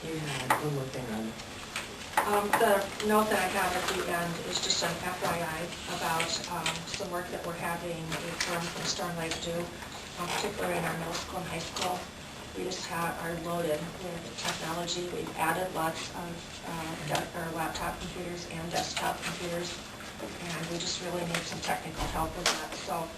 You had one more thing on. The note that I have at the end is just an FYI about some work that we're having a firm from Storm Lake do, particularly in our middle school and high school. We just are loaded with technology. We've added lots of our laptop computers and desktop computers, and we just really need some technical help with that. So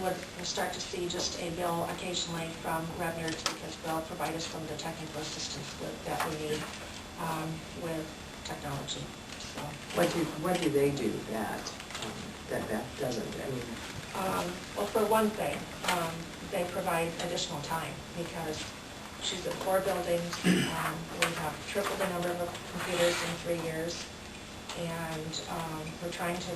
we'll start to see just a bill occasionally from Revenue because they'll provide us some of the technical assistance that we need with technology. So, what do they do that doesn't? I mean, well, for one thing, they provide additional time because she's at 4 buildings. We have tripled the number of computers in 3 years, and we're trying to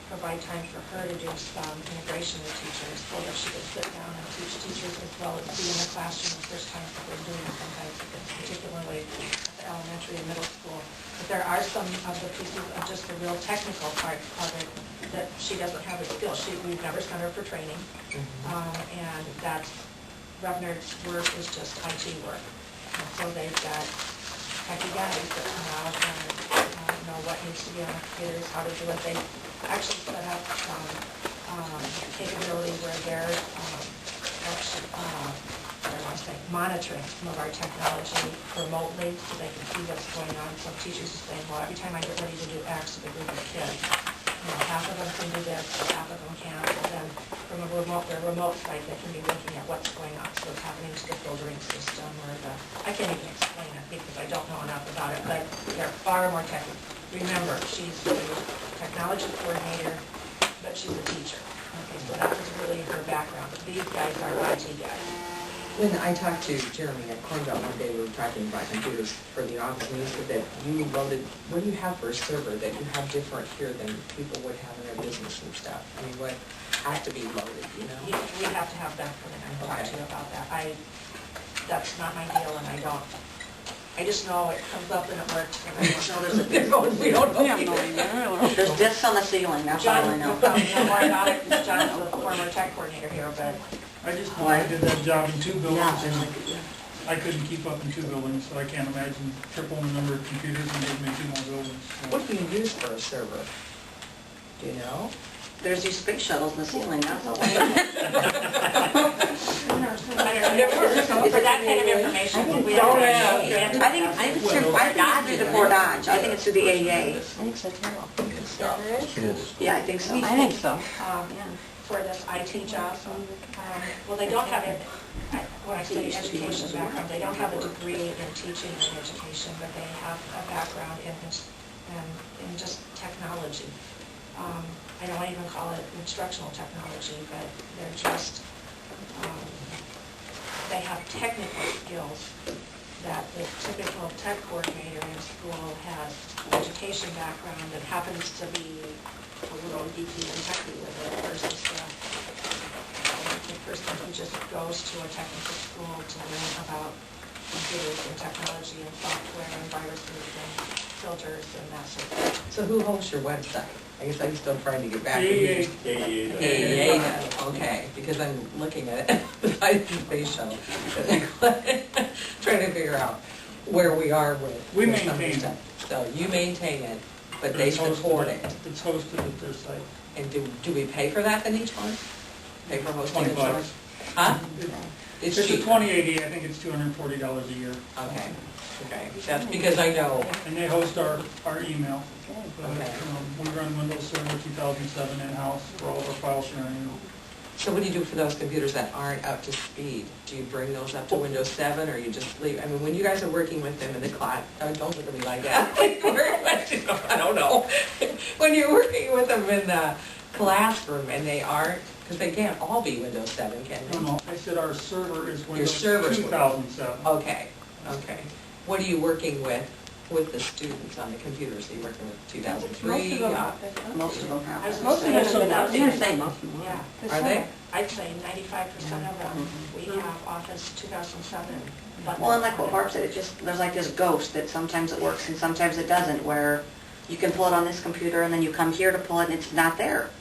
provide time for her to do some integration with teachers so that she can sit down and teach teachers as well as be in the classroom the first time that they're doing it sometimes, particularly at the elementary and middle school. But there are some of the pieces of just the real technical part of it that she doesn't have a skill. We've never sent her for training, and that's Revner's work is just IT work. And so they've got techie guys that come out and know what needs to be on the computers, how to do it. They actually set up capability where they're actually, monitoring some of our technology remotely so they can see what's going on. So teachers are saying, well, every time I get ready to do X with a group of kids, half of them can do this, half of them can't. And then from their remote site, they can be looking at what's going on. So it's happening to the filtering system or I can't even explain it because I don't know enough about it, but they're far more technical. Remember, she's the technology coordinator, but she's a teacher. Okay, so that was really her background. But these guys are IT guys. when I talked to Jeremy at Cornbelt one day, we were talking about computers for the office, and he said that you loaded, what do you have for a server that you have different here than people would have in their business and stuff? I mean, what has to be loaded, you know? We have to have that for the I'll talk to you about that. That's not my deal, and I just know it comes up and it works, and I don't know there's a big one. We don't know. There's discs on the ceiling, that's all I know. John, you know more about it, because John's the former tech coordinator here, but... I just know I did that job in 2 buildings, and I couldn't keep up in 2 buildings, so I can't imagine tripling the number of computers and giving me 2 more buildings. So. What do you use for a server? Do you know? There's these space shuttles in the ceiling, that's all. For that kind of information, we don't have... I think it's through the Fort Dodge. I think it's through the AEA. I think so too. Yeah, I think so. I think so. For this IT job, well, they don't have it, when I say education background, they don't have a degree in teaching and education, but they have a background in just technology. I don't even call it instructional technology, but they're just, they have technical skills that the typical tech coordinator in school has education background and happens to be a little geeky and techy with it versus the person who just goes to a technical school to learn about computers and technology and software and viruses and filters and that sort of thing. So who hosts your website? I guess I'm still trying to get back to AEA. Okay, because I'm looking at it, the space shuttle, trying to figure out where we are with some of this stuff. So you maintain it, but they support it. It's hosted at their site. And do we pay for that then each month? Pay for hosting $20. insurance? Huh? It's a 2080. I think it's $240 a year. Okay. Okay. That's because I know. And they host our email. Okay. We run Windows Server 2007 in-house for all of our file sharing. So what do you do for those computers that aren't up to speed? Do you bring those up to Windows 7 or you just leave? I mean, when you guys are working with them in the class, don't look at me like that. I don't know. When you're working with them in the classroom and they aren't, because they can't all be Windows 7, can they? No, I said our server is Windows Your server's 2007. Okay, okay. What are you working with the students on the computers? Are you working with 2003? Most of them have. Most of them have. I was going to say most of them. Yeah. Are they? I'd say 95% of them, we have Office 2007. Well, and like what Barb said, there's like this ghost that sometimes it works and sometimes it doesn't, where you can pull it on this computer and then you come here to pull it and it's not there.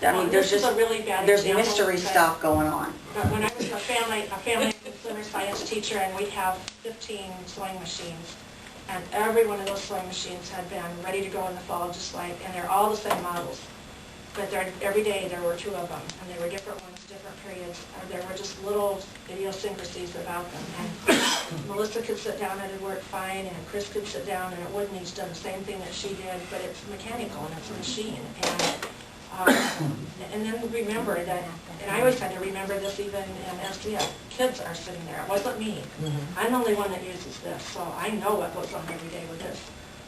I mean, there's just a really bad there's example mystery that, stuff going on. But when I was a family concern summer science teacher, and we'd have 15 sewing machines. And every one of those sewing machines had been ready to go in the fall, just like, and they're all the same models. But every day there were 2 of them, and they were different ones, different periods. There were just little idiosyncrasies about them. And Melissa could sit down and it worked fine, and Chris could sit down and it wouldn't. He's done the same thing that she did, but it's mechanical and it's a machine. And then remember that, and I always had to remember this even in SDF, kids are sitting there. It wasn't me. I'm the only one that uses this, so I know what goes on every day with this.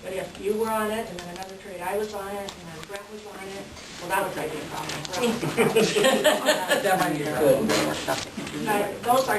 But if you were on it, and then another period I was on it, and then Brett was on it, well, that would probably be a problem. That might be good. Those are